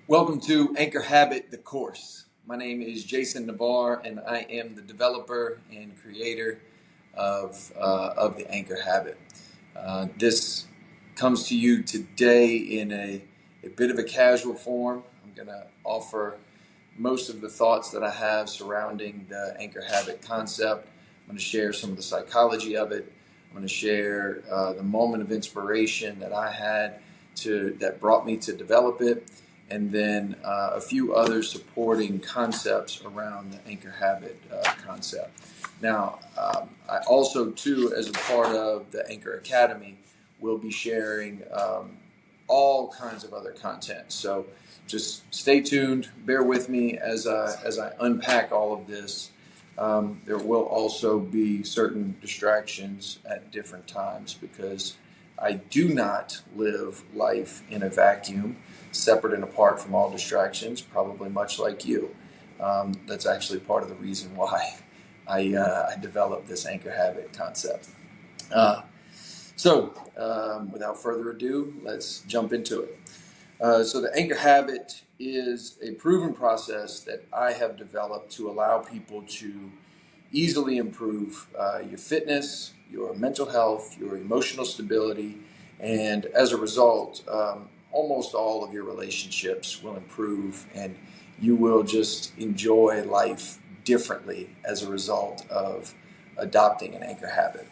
Welcome to Anchor Habit, the course. My name is Jason Navarre, and I am the developer and creator of the Anchor Habit. This comes to you today in a bit of a casual form. I'm going to offer most of the thoughts that I have surrounding the Anchor Habit concept. I'm going to share some of the psychology of it. I'm going to share the moment of inspiration that I had that brought me to develop it, and then a few other supporting concepts around the Anchor Habit concept. Now, I also, too, as a part of the Anchor Academy, will be sharing all kinds of other content. So just stay tuned, bear with me as I unpack all of this. There will also be certain distractions at different times because I do not live life in a vacuum, separate and apart from all distractions, probably much like you. That's actually part of the reason why I developed this Anchor Habit concept. So without further ado, let's jump into it. So the Anchor Habit is a proven process that I have developed to allow people to easily improve your fitness, your mental health, your emotional stability, and as a result, almost all of your relationships will improve, and you will just enjoy life differently as a result of adopting an Anchor Habit.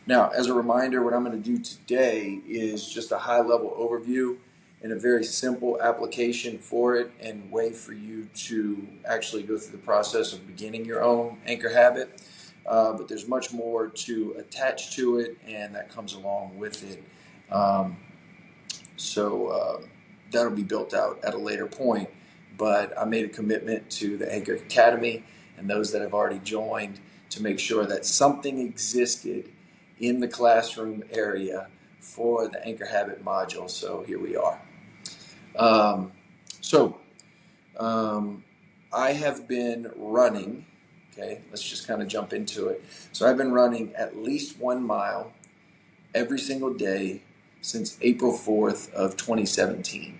Now, as a reminder, what I'm going to do today is just a high-level overview and a very simple application for it and way for you to actually go through the process of beginning your own Anchor Habit. But there's much more to attach to it, and that comes along with it. So that'll be built out at a later point. But I made a commitment to the Anchor Academy and those that have already joined to make sure that something existed in the classroom area for the Anchor Habit module. So here we are. I have been running. Okay, let's just kind of jump into it. So I've been running at least 1 mile every single day since April 4th of 2017.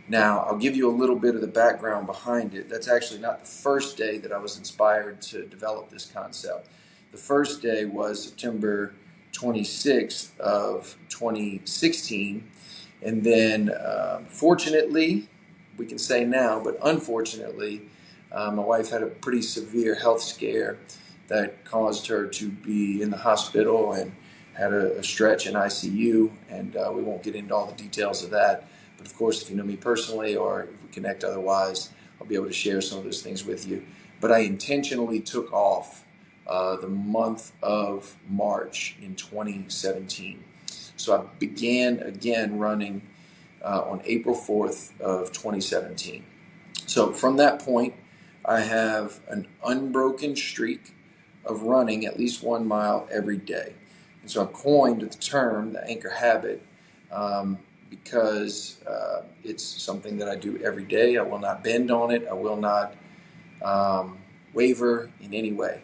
Now, I'll give you a little bit of the background behind it. That's actually not the first day that I was inspired to develop this concept. The first day was September 26th of 2016. And then, fortunately, we can say now, but unfortunately, my wife had a pretty severe health scare that caused her to be in the hospital and had a stretch in ICU, and we won't get into all the details of that. But of course, if you know me personally or if we connect otherwise, I'll be able to share some of those things with you. But I intentionally took off the month of March in 2017. So I began again running on April 4th of 2017. So from that point, I have an unbroken streak of running at least 1 mile every day. And so I coined the term, the Anchor Habit, because it's something that I do every day. I will not bend on it. I will not waver in any way.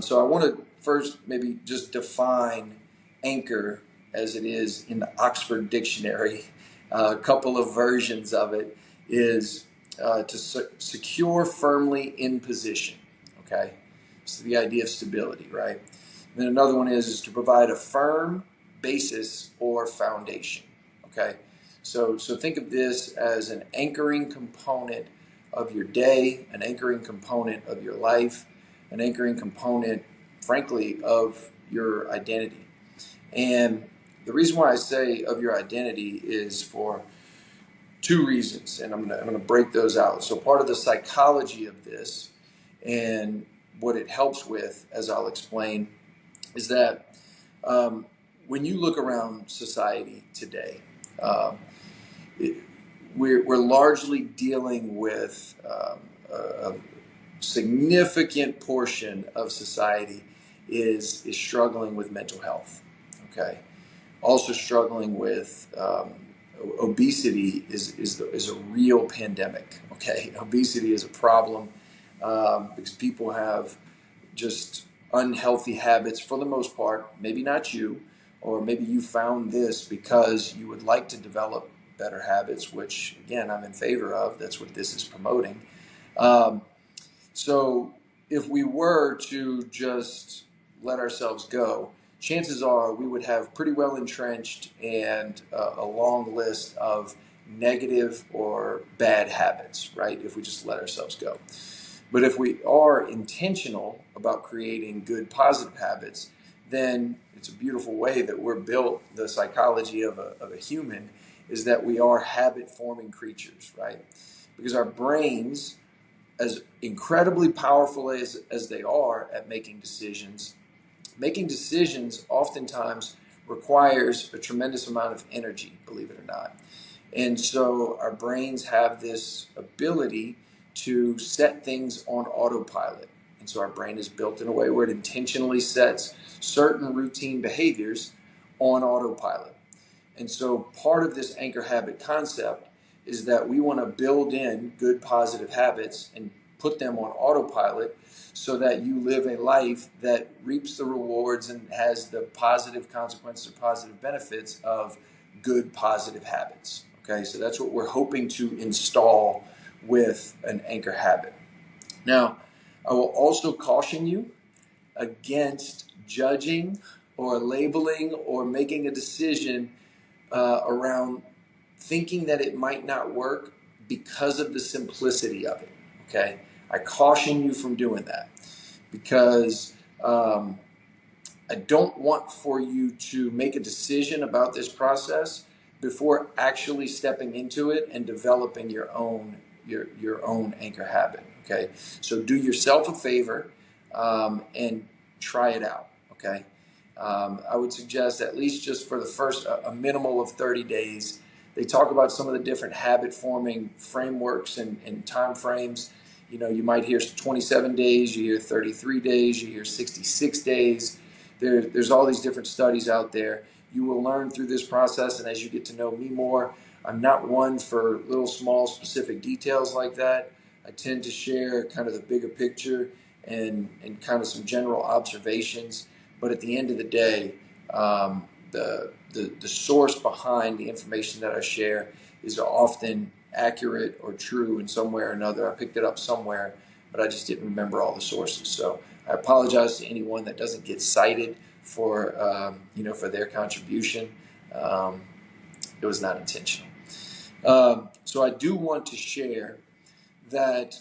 So I want to first maybe just define anchor as it is in the Oxford Dictionary. A couple of versions of it is to secure firmly in position. Okay, so the idea of stability, right? And then another one is to provide a firm basis or foundation. Okay, so think of this as an anchoring component of your day, an anchoring component of your life, an anchoring component, frankly, of your identity. And the reason why I say of your identity is for two reasons, and I'm going to break those out. So part of the psychology of this and what it helps with, as I'll explain, is that when you look around society today, we're largely dealing with a significant portion of society is struggling with mental health. Okay, also struggling with obesity is a real pandemic. Okay, obesity is a problem because people have just unhealthy habits for the most part. Maybe not you, or maybe you found this because you would like to develop better habits, which again, I'm in favor of. That's what this is promoting. Um, so if we were to just let ourselves go, chances are we would have pretty well entrenched and a long list of negative or bad habits, right? If we just let ourselves go. But if we are intentional about creating good, positive habits, then it's a beautiful way that we're built. The psychology of a human is that we are habit forming creatures, right? Because our brains, as incredibly powerful as they are at making decisions oftentimes requires a tremendous amount of energy, believe it or not. And so our brains have this ability to set things on autopilot. And so our brain is built in a way where it intentionally sets certain routine behaviors on autopilot. And so part of this anchor habit concept is that we want to build in good positive habits and put them on autopilot so that you live a life that reaps the rewards and has the positive consequences or positive benefits of good positive habits. Okay, so that's what we're hoping to install with an anchor habit. Now, I will also caution you against judging or labeling or making a decision around thinking that it might not work because of the simplicity of it. Okay, I caution you from doing that because I don't want for you to make a decision about this process before actually stepping into it and developing your own anchor habit. Okay, so do yourself a favor and try it out. Okay, I would suggest at least just for the first a minimal of 30 days. They talk about some of the different habit forming frameworks and time frames. You know, you might hear 27 days, you hear 33 days, you hear 66 days. There's all these different studies out there. You will learn through this process, and as you get to know me more, I'm not one for little small specific details like that. I tend to share kind of the bigger picture and kind of some general observations. But at the end of the day, the source behind the information that I share is often accurate or true in some way or another. I picked it up somewhere, but I just didn't remember all the sources. So I apologize to anyone that doesn't get cited for for their contribution. It was not intentional. So I do want to share that,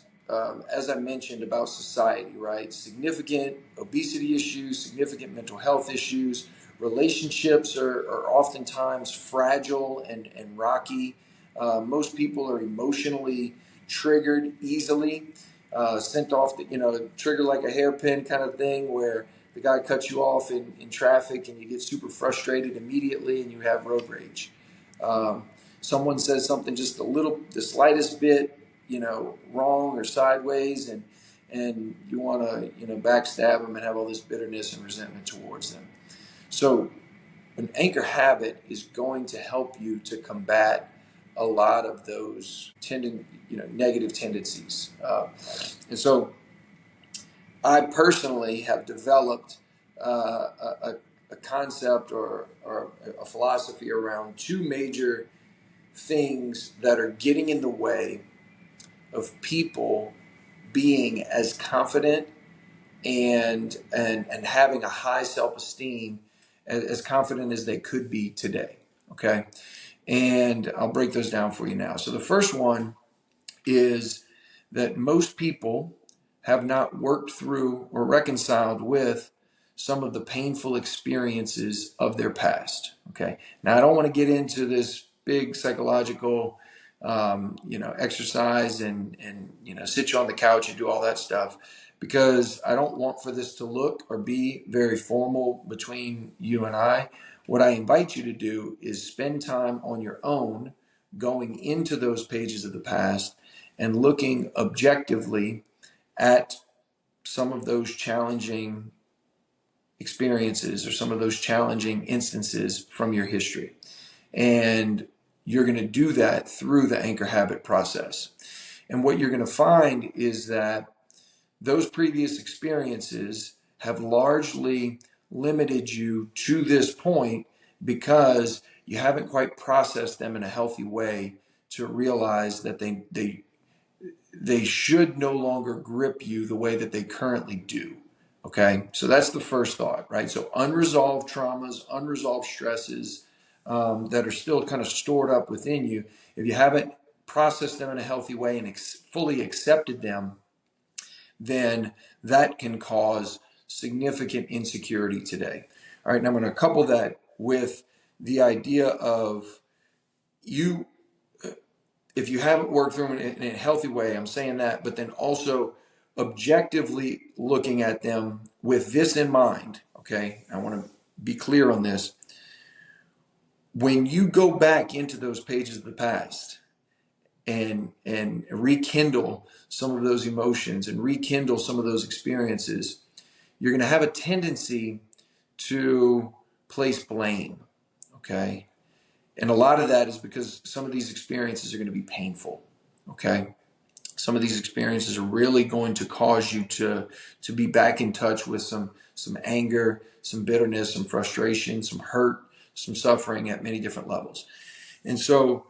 as I mentioned about society, right? Significant obesity issues, significant mental health issues, relationships are oftentimes fragile and rocky. Most people are emotionally triggered easily, sent off the, trigger like a hairpin kind of thing where the guy cuts you off in traffic and you get super frustrated immediately and you have road rage. Someone says something just the slightest bit, wrong or sideways, and you want to, backstab them and have all this bitterness and resentment towards them. So an anchor habit is going to help you to combat a lot of those negative tendencies. And so I personally have developed a concept or a philosophy around two major things that are getting in the way of people being as confident and having a high self-esteem as confident as they could be today. Okay. And I'll break those down for you now. So the first one is that most people have not worked through or reconciled with some of the painful experiences of their past. Okay. Now I don't want to get into this big psychological exercise and sit you on the couch and do all that stuff, because I don't want for this to look or be very formal between you and I. What I invite you to do is spend time on your own going into those pages of the past and looking objectively at some of those challenging experiences or some of those challenging instances from your history. And you're going to do that through the anchor habit process. And what you're going to find is that those previous experiences have largely limited you to this point because you haven't quite processed them in a healthy way to realize that they should no longer grip you the way that they currently do. Okay, so that's the first thought, right? So unresolved traumas, unresolved stresses that are still kind of stored up within you, if you haven't processed them in a healthy way and fully accepted them, then that can cause significant insecurity today. All right, and I'm going to couple that with the idea of you, if you haven't worked through them in a healthy way, I'm saying that, but then also objectively looking at them with this in mind, okay? I want to be clear on this. When you go back into those pages of the past and rekindle some of those emotions and rekindle some of those experiences, you're going to have a tendency to place blame, okay? And a lot of that is because some of these experiences are going to be painful, okay? Some of these experiences are really going to cause you to be back in touch with some anger, some bitterness, some frustration, some hurt, some suffering at many different levels. And so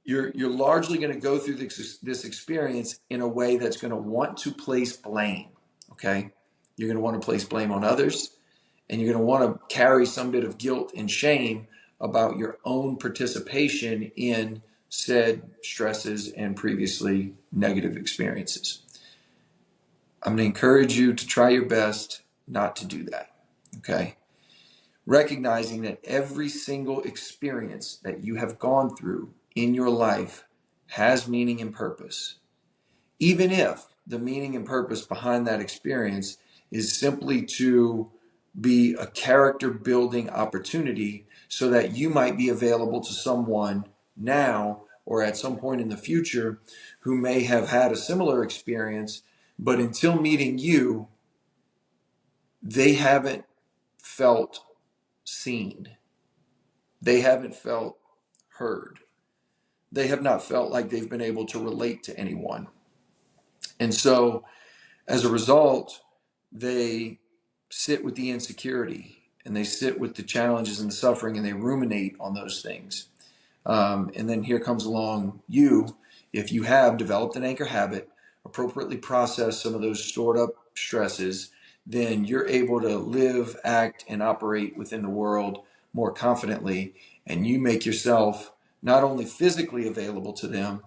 you're largely going to go through this experience in a way that's going to want to place blame, okay? You're going to want to place blame on others, and you're going to want to carry some bit of guilt and shame about your own participation in said stresses and previously negative experiences. I'm going to encourage you to try your best not to do that, okay? Recognizing that every single experience that you have gone through in your life has meaning and purpose, even if the meaning and purpose behind that experience is simply to be a character building opportunity so that you might be available to someone now or at some point in the future who may have had a similar experience, but until meeting you, they haven't felt seen. They haven't felt heard. They have not felt like they've been able to relate to anyone. And so as a result, they sit with the insecurity and they sit with the challenges and the suffering and they ruminate on those things. And then here comes along you, if you have developed an anchor habit, appropriately process some of those stored up stresses, then you're able to live, act, and operate within the world more confidently. And you make yourself not only physically available to them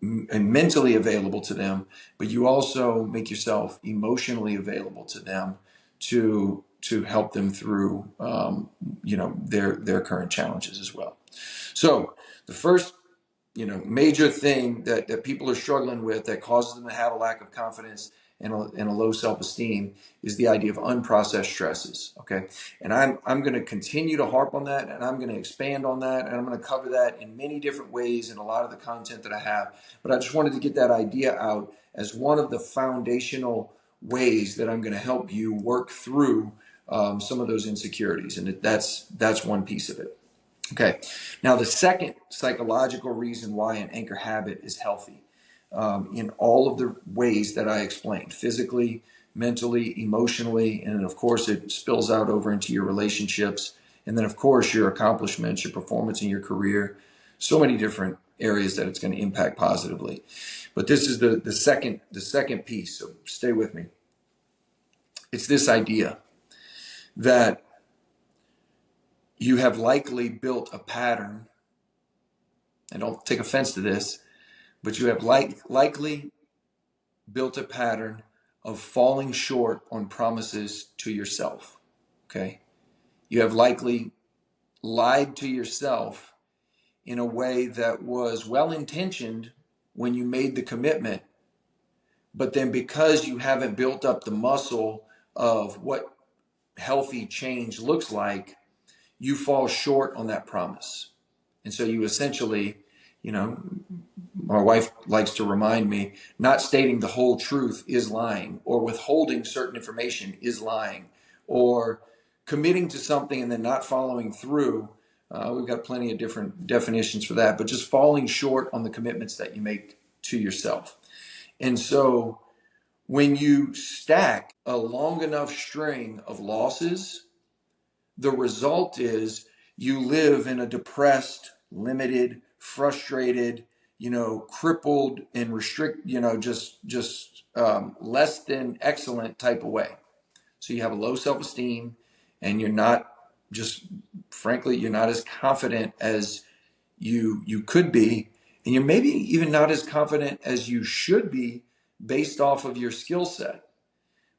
and mentally available to them, but you also make yourself emotionally available to them to help them through their current challenges as well. So the first major thing that people are struggling with that causes them to have a lack of confidence and a low self-esteem is the idea of unprocessed stresses. Okay, and I'm going to continue to harp on that, and I'm going to expand on that, and I'm going to cover that in many different ways in a lot of the content that I have. But I just wanted to get that idea out as one of the foundational ways that I'm going to help you work through some of those insecurities, and that's one piece of it. Okay, now the second psychological reason why an anchor habit is healthy, in all of the ways that I explained, physically, mentally, emotionally, and then of course it spills out over into your relationships, and then of course your accomplishments, your performance in your career, so many different areas that it's going to impact positively. But this is the second piece, so stay with me. It's this idea that you have likely built a pattern, and don't take offense to this, but you have likely built a pattern of falling short on promises to yourself, okay? You have likely lied to yourself in a way that was well-intentioned when you made the commitment, but then because you haven't built up the muscle of what healthy change looks like, you fall short on that promise. And so you essentially, my wife likes to remind me, not stating the whole truth is lying, or withholding certain information is lying, or committing to something and then not following through. We've got plenty of different definitions for that, but just falling short on the commitments that you make to yourself. And so when you stack a long enough string of losses, the result is you live in a depressed, limited, frustrated, crippled and just less than excellent type of way. So you have a low self-esteem, and you're not just, frankly, you're not as confident as you could be, and you're maybe even not as confident as you should be based off of your skill set.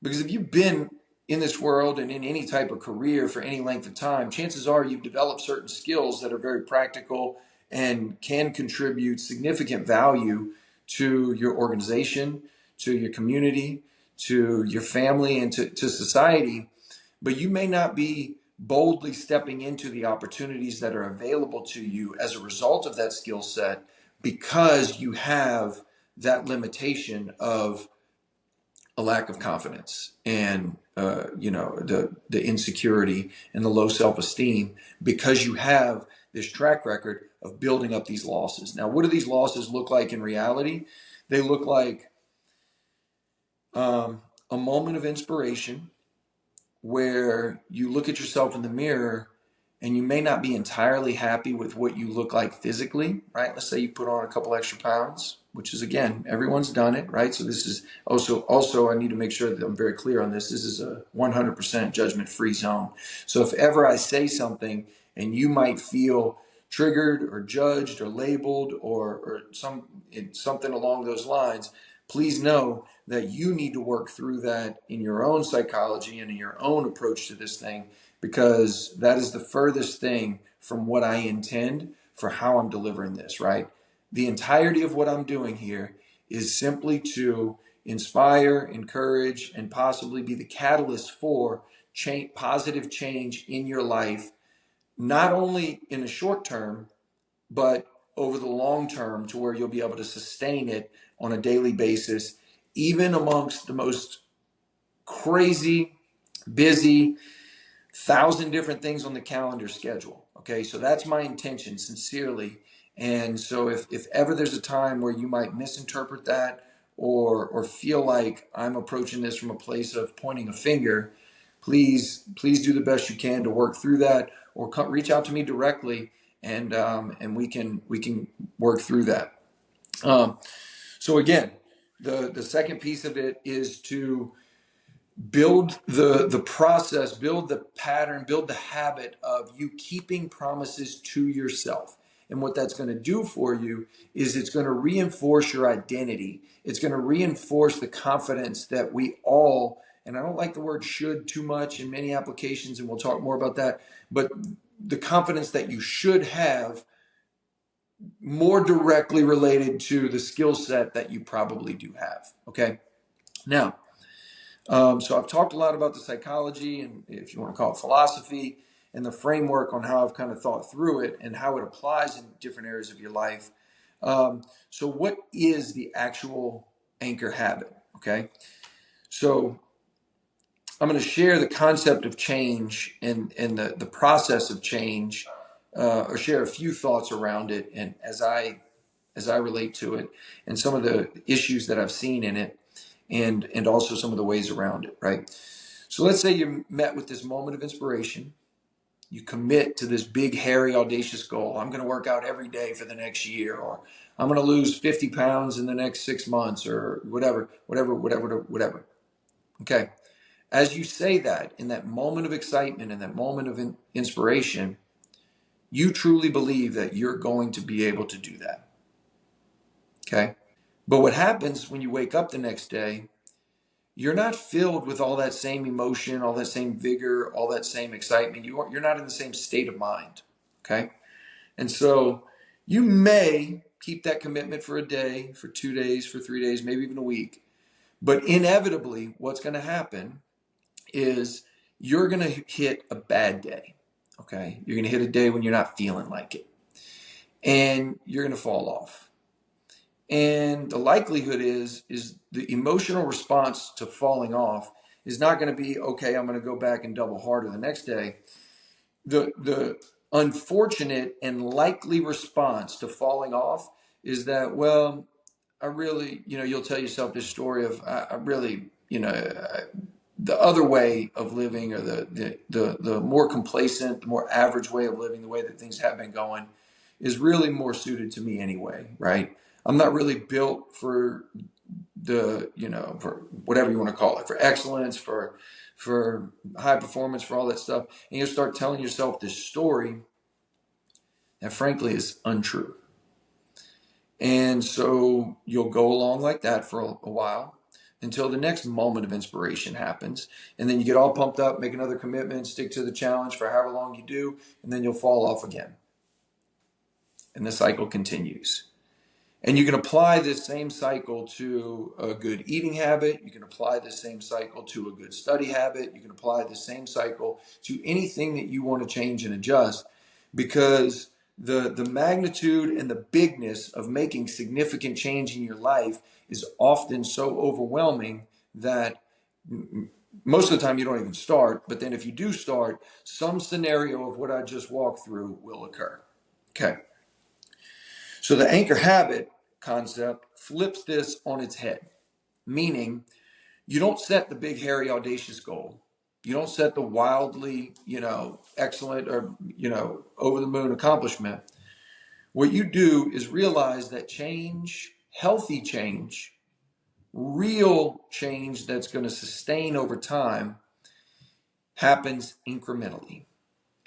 Because if you've been in this world and in any type of career for any length of time, chances are you've developed certain skills that are very practical and can contribute significant value to your organization, to your community, to your family, and to society. But you may not be boldly stepping into the opportunities that are available to you as a result of that skill set, because you have that limitation of a lack of confidence and the insecurity and the low self-esteem, because you have this track record of building up these losses. Now, what do these losses look like in reality? They look like a moment of inspiration where you look at yourself in the mirror and you may not be entirely happy with what you look like physically, right? Let's say you put on a couple extra pounds, which is, again, everyone's done it, right? So this is also I need to make sure that I'm very clear on this. This is a 100% judgment-free zone. So if ever I say something and you might feel triggered or judged or labeled or something along those lines, please know that you need to work through that in your own psychology and in your own approach to this thing, because that is the furthest thing from what I intend for how I'm delivering this, right? The entirety of what I'm doing here is simply to inspire, encourage, and possibly be the catalyst for positive change in your life, not only in the short term, but over the long term, to where you'll be able to sustain it on a daily basis, even amongst the most crazy, busy, 1,000 different things on the calendar schedule. Okay, so that's my intention, sincerely. And so if ever there's a time where you might misinterpret that or feel like I'm approaching this from a place of pointing a finger, please do the best you can to work through that, or reach out to me directly, and we can work through that. So again, the second piece of it is to build the process, build the pattern, build the habit of you keeping promises to yourself. And what that's going to do for you is it's going to reinforce your identity. It's going to reinforce the confidence that we all, and I don't like the word should too much in many applications, and we'll talk more about that, but the confidence that you should have, more directly related to the skill set that you probably do have. Okay. Now, so I've talked a lot about the psychology, and if you want to call it philosophy, and the framework on how I've kind of thought through it and how it applies in different areas of your life. So what is the actual anchor habit? Okay. So I'm going to share the concept of change and the process of change, or share a few thoughts around it, and as I relate to it, and some of the issues that I've seen in it, and also some of the ways around it, right? So let's say you're met with this moment of inspiration. You commit to this big, hairy, audacious goal. I'm going to work out every day for the next year, or I'm going to lose 50 pounds in the next 6 months, or whatever. Okay. As you say that, in that moment of excitement, in that moment of inspiration, you truly believe that you're going to be able to do that. Okay. But what happens when you wake up the next day, you're not filled with all that same emotion, all that same vigor, all that same excitement. You're not in the same state of mind. Okay. And so you may keep that commitment for a day, for 2 days, for 3 days, maybe even a week. But inevitably, what's going to happen is you're going to hit a bad day. Okay. You're going to hit a day when you're not feeling like it, and you're going to fall off. And the likelihood is the emotional response to falling off is not going to be, okay, I'm going to go back and double harder the next day. The unfortunate and likely response to falling off is that, well, I really, you'll tell yourself this story of, I really, the other way of living, or the more complacent, the more average way of living, the way that things have been going, is really more suited to me anyway, right? I'm not really built for for whatever you want to call it, for excellence, for high performance, for all that stuff. And you start telling yourself this story that frankly is untrue. And so you'll go along like that for a while until the next moment of inspiration happens. And then you get all pumped up, make another commitment, stick to the challenge for however long you do, and then you'll fall off again. And the cycle continues. And you can apply this same cycle to a good eating habit. You can apply the same cycle to a good study habit. You can apply the same cycle to anything that you want to change and adjust, because the magnitude and the bigness of making significant change in your life is often so overwhelming that most of the time you don't even start. But then if you do start, some scenario of what I just walked through will occur. Okay. So the anchor habit concept flips this on its head, meaning you don't set the big, hairy, audacious goal. You don't set the wildly, excellent or, over the moon accomplishment. What you do is realize that change, healthy change, real change that's going to sustain over time, happens incrementally.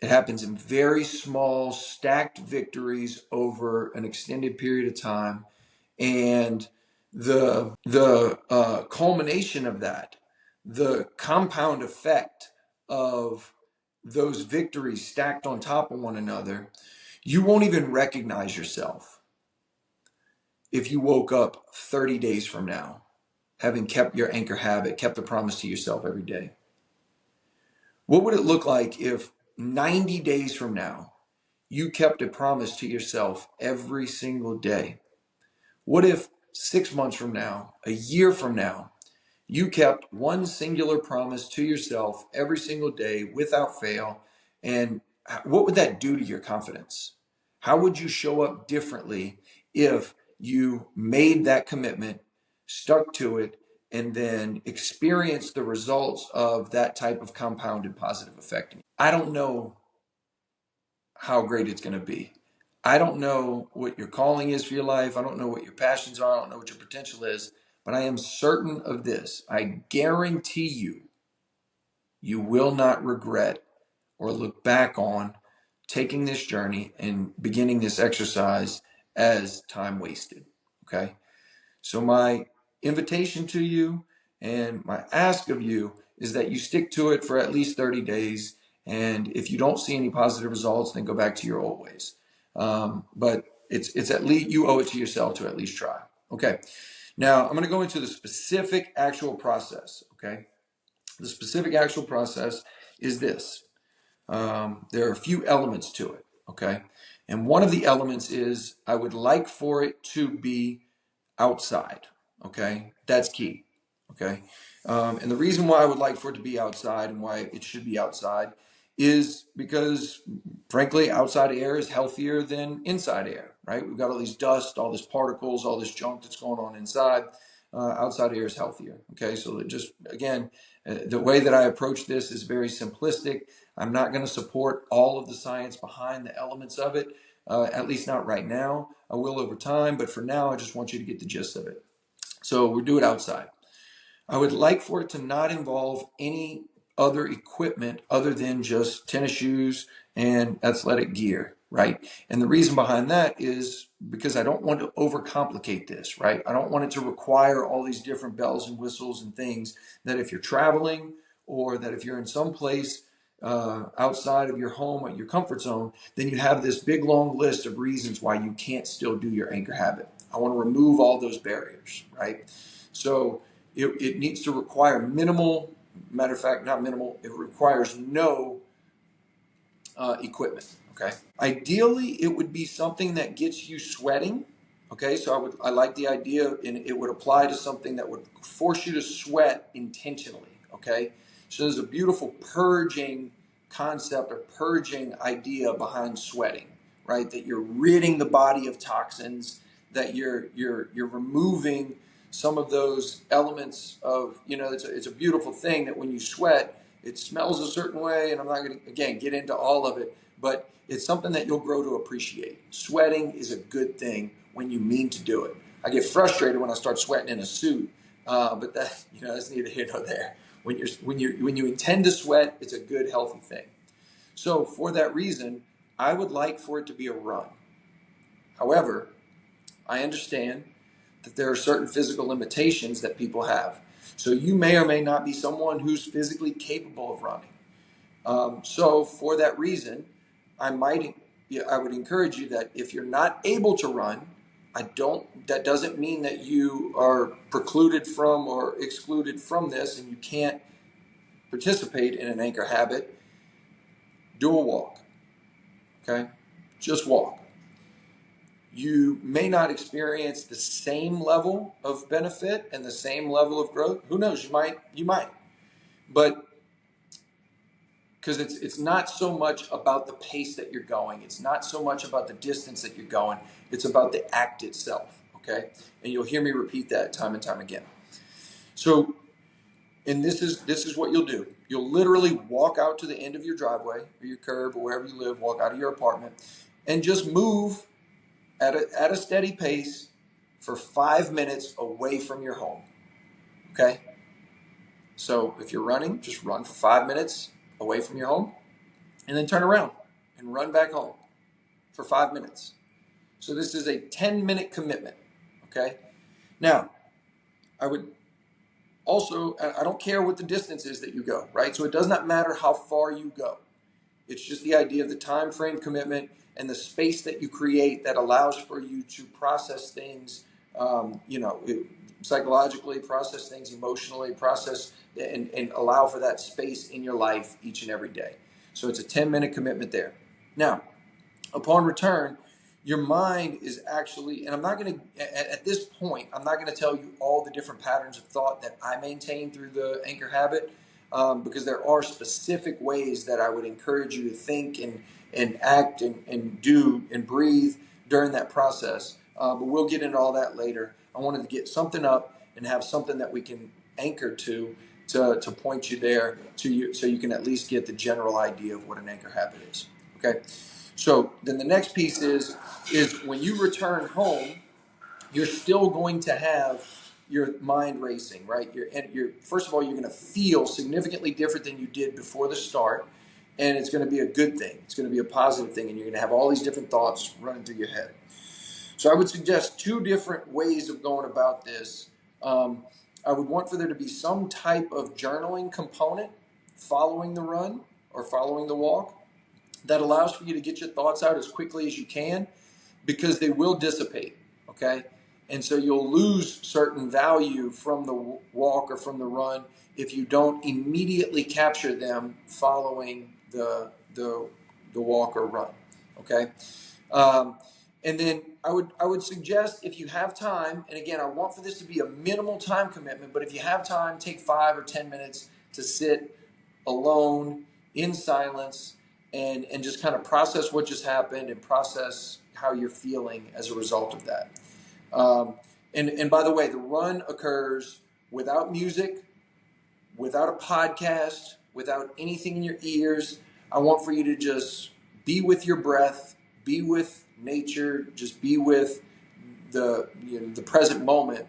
It happens in very small, stacked victories over an extended period of time. And the culmination of that, the compound effect of those victories stacked on top of one another, you won't even recognize yourself if you woke up 30 days from now, having kept your anchor habit, kept the promise to yourself every day. What would it look like if 90 days from now, you kept a promise to yourself every single day? What if 6 months from now, a year from now, you kept one singular promise to yourself every single day without fail? And what would that do to your confidence? How would you show up differently if you made that commitment, stuck to it, and then experienced the results of that type of compounded positive effect? I don't know how great it's going to be. I don't know what your calling is for your life. I don't know what your passions are. I don't know what your potential is, but I am certain of this. I guarantee you, you will not regret or look back on taking this journey and beginning this exercise as time wasted. Okay. So my invitation to you and my ask of you is that you stick to it for at least 30 days. And if you don't see any positive results, then go back to your old ways. But it's at least, you owe it to yourself to at least try. Okay. Now I'm going to go into the specific actual process. Okay. The specific actual process is this. There are a few elements to it. Okay. And one of the elements is I would like for it to be outside. Okay, that's key. Okay, and the reason why I would like for it to be outside and why it should be outside is because, frankly, outside air is healthier than inside air. Right? We've got all these dust, all these particles, all this junk that's going on inside. Outside air is healthier. Okay, so just again, the way that I approach this is very simplistic. I'm not going to support all of the science behind the elements of it. At least not right now. I will over time, but for now, I just want you to get the gist of it. So we'll do it outside. I would like for it to not involve any other equipment other than just tennis shoes and athletic gear, right? And the reason behind that is because I don't want to overcomplicate this, right? I don't want it to require all these different bells and whistles and things that if you're traveling or that if you're in some place outside of your home or your comfort zone, then you have this big long list of reasons why you can't still do your anchor habit. I want to remove all those barriers, right? So it needs to require minimal, matter of fact, not minimal, it requires no equipment, okay? Ideally, it would be something that gets you sweating, okay? So I like the idea, and it would apply to something that would force you to sweat intentionally, okay? So there's a beautiful purging concept or purging idea behind sweating, right? That you're ridding the body of toxins, that you're removing some of those elements of, it's a beautiful thing that when you sweat, it smells a certain way. And I'm not going to, again, get into all of it, but it's something that you'll grow to appreciate. Sweating is a good thing when you mean to do it. I get frustrated when I start sweating in a suit, but that's neither here nor there. When you intend to sweat, it's a good, healthy thing. So for that reason, I would like for it to be a run. However, I understand that there are certain physical limitations that people have. So you may or may not be someone who's physically capable of running. So for that reason, I would encourage you that if you're not able to run, that doesn't mean that you are precluded from or excluded from this and you can't participate in an anchor habit. Do a walk, okay? Just walk. You may not experience the same level of benefit and the same level of growth. Who knows? You might. But because it's not so much about the pace that you're going. It's not so much about the distance that you're going. It's about the act itself, okay? And you'll hear me repeat that time and time again. So, and this is what you'll do. You'll literally walk out to the end of your driveway or your curb or wherever you live, walk out of your apartment, and just move at a steady pace for 5 minutes away from your home, okay? So if you're running, just run for 5 minutes away from your home, and then turn around and run back home for 5 minutes. So this is a 10-minute commitment, okay? Now, I don't care what the distance is that you go, right? So it does not matter how far you go. It's just the idea of the time frame commitment and the space that you create that allows for you to process things, psychologically, process things emotionally, process and allow for that space in your life each and every day. So it's a 10-minute commitment there. Now, upon return, your mind is actually, and I'm not going to, at this point, I'm not going to tell you all the different patterns of thought that I maintain through the anchor habit, because there are specific ways that I would encourage you to think and act and do and breathe during that process. But we'll get into all that later. I wanted to get something up and have something that we can anchor to point you there so you can at least get the general idea of what an anchor habit is. Okay. So then the next piece is when you return home, you're still going to have your mind racing, right? First of all, you're going to feel significantly different than you did before the start, and it's going to be a good thing. It's going to be a positive thing, and you're going to have all these different thoughts running through your head. So I would suggest 2 different ways of going about this. I would want for there to be some type of journaling component following the run or following the walk that allows for you to get your thoughts out as quickly as you can, because they will dissipate, okay? And so you'll lose certain value from the walk or from the run if you don't immediately capture them following the walk or run, okay? And then I would suggest, if you have time, and again, I want for this to be a minimal time commitment, but if you have time, take 5 or 10 minutes to sit alone in silence and just kind of process what just happened and process how you're feeling as a result of that. And by the way, the run occurs without music, without a podcast, without anything in your ears. I want for you to just be with your breath, be with nature, just be with the present moment,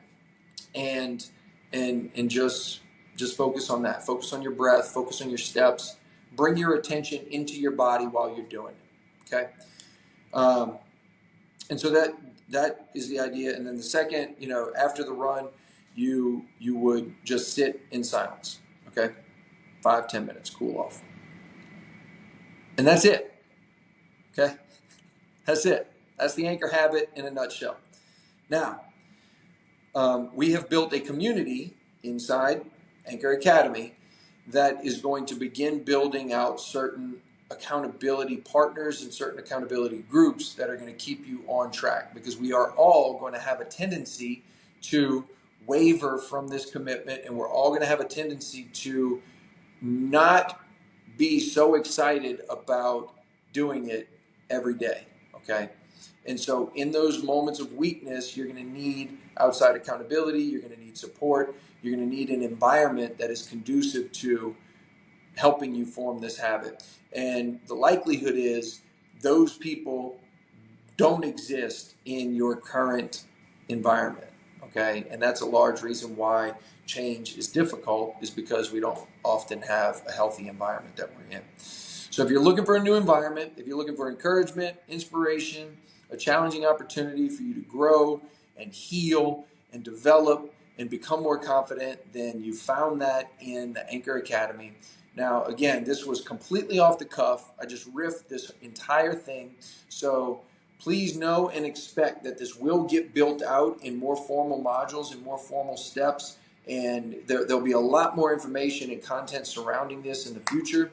and just focus on that. Focus on your breath, focus on your steps. Bring your attention into your body while you're doing it, okay? And so that is the idea. And then the second, after the run, you would just sit in silence, okay? 5-10 minutes, cool off. And that's it, okay? That's it. That's the anchor habit in a nutshell. Now, we have built a community inside Anchor Academy that is going to begin building out certain accountability partners and certain accountability groups that are going to keep you on track, because we are all going to have a tendency to waver from this commitment, and we're all going to have a tendency to not be so excited about doing it every day, okay? And so in those moments of weakness, you're going to need outside accountability, you're going to need support, you're going to need an environment that is conducive to helping you form this habit. And the likelihood is those people don't exist in your current environment. Okay. And that's a large reason why change is difficult, is because we don't often have a healthy environment that we're in. So if you're looking for a new environment, if you're looking for encouragement, inspiration, a challenging opportunity for you to grow and heal and develop and become more confident, then you found that in the Anchor Academy. Now, again, this was completely off the cuff. I just riffed this entire thing. So please know and expect that this will get built out in more formal modules and more formal steps. And there'll be a lot more information and content surrounding this in the future,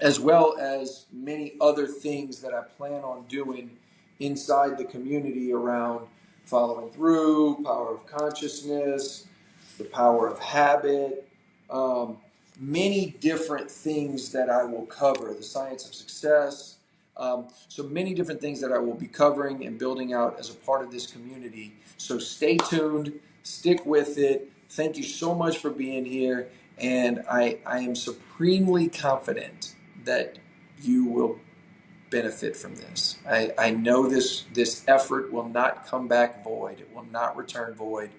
as well as many other things that I plan on doing inside the community around following through, power of consciousness, the power of habit, many different things that I will cover, the science of success. So many different things that I will be covering and building out as a part of this community. So stay tuned, stick with it. Thank you so much for being here. And I am supremely confident that you will benefit from this. I know this effort will not come back void. It will not return void.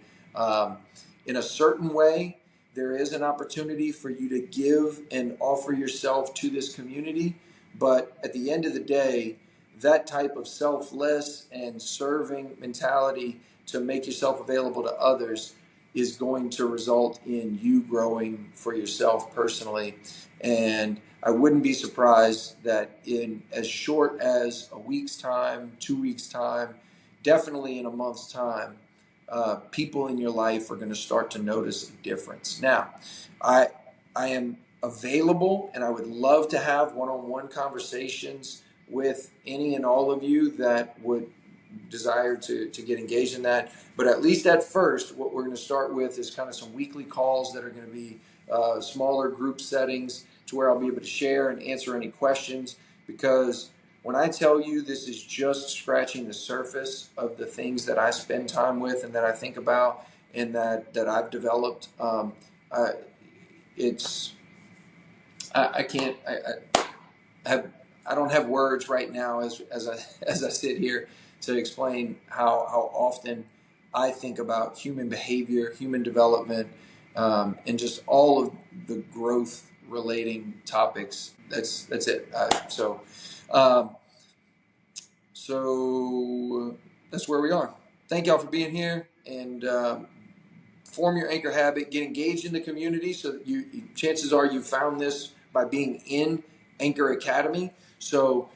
In a certain way, there is an opportunity for you to give and offer yourself to this community. But at the end of the day, that type of selfless and serving mentality to make yourself available to others is going to result in you growing for yourself personally. And I wouldn't be surprised that in as short as a week's time, 2 weeks' time, definitely in a month's time, people in your life are going to start to notice a difference. Now, I am available, and I would love to have one-on-one conversations with any and all of you that would desire to get engaged in that. But at least at first, what we're going to start with is kind of some weekly calls that are going to be smaller group settings, to where I'll be able to share and answer any questions. Because when I tell you, this is just scratching the surface of the things that I spend time with and that I think about and that I've developed. I don't have words right now as I sit here to explain how often I think about human behavior, human development, and just all of the growth relating topics. That's it. So that's where we are. Thank y'all for being here, and form your anchor habit. Get engaged in the community, so that chances are you found this by being in Anchor Academy. So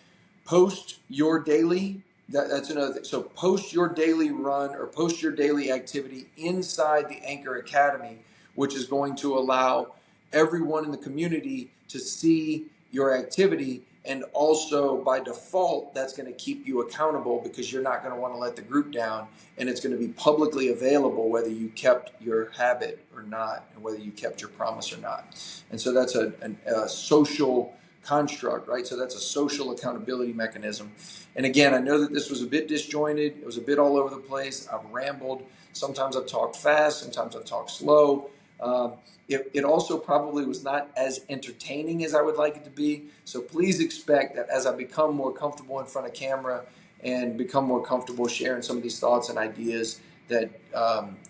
post your daily. That's another thing. So post your daily run or post your daily activity inside the Anchor Academy, which is going to allow everyone in the community to see your activity. And also, by default, that's going to keep you accountable, because you're not going to want to let the group down. And it's going to be publicly available whether you kept your habit or not, and whether you kept your promise or not. And so that's a social construct, right? So that's a social accountability mechanism. And again, I know that this was a bit disjointed. It was a bit all over the place. I've rambled. Sometimes I've talked fast. Sometimes I've talked slow. It also probably was not as entertaining as I would like it to be. So please expect that as I become more comfortable in front of camera and become more comfortable sharing some of these thoughts and ideas, that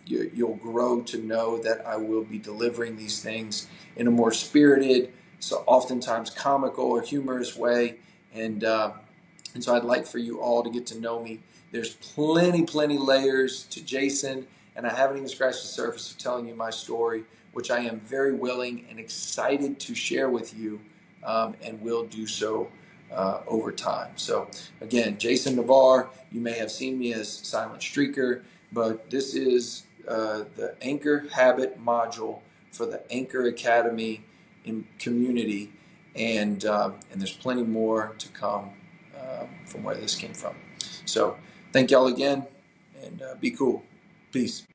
you'll grow to know that I will be delivering these things in a more spirited, so oftentimes comical or humorous way. And so I'd like for you all to get to know me. There's plenty layers to Jason, and I haven't even scratched the surface of telling you my story, which I am very willing and excited to share with you, and will do so over time. So again, Jason Navarre, you may have seen me as Silent Streaker, but this is the Anchor Habit module for the Anchor Academy in community, and there's plenty more to come from where this came from. So thank y'all again, and be cool. Peace.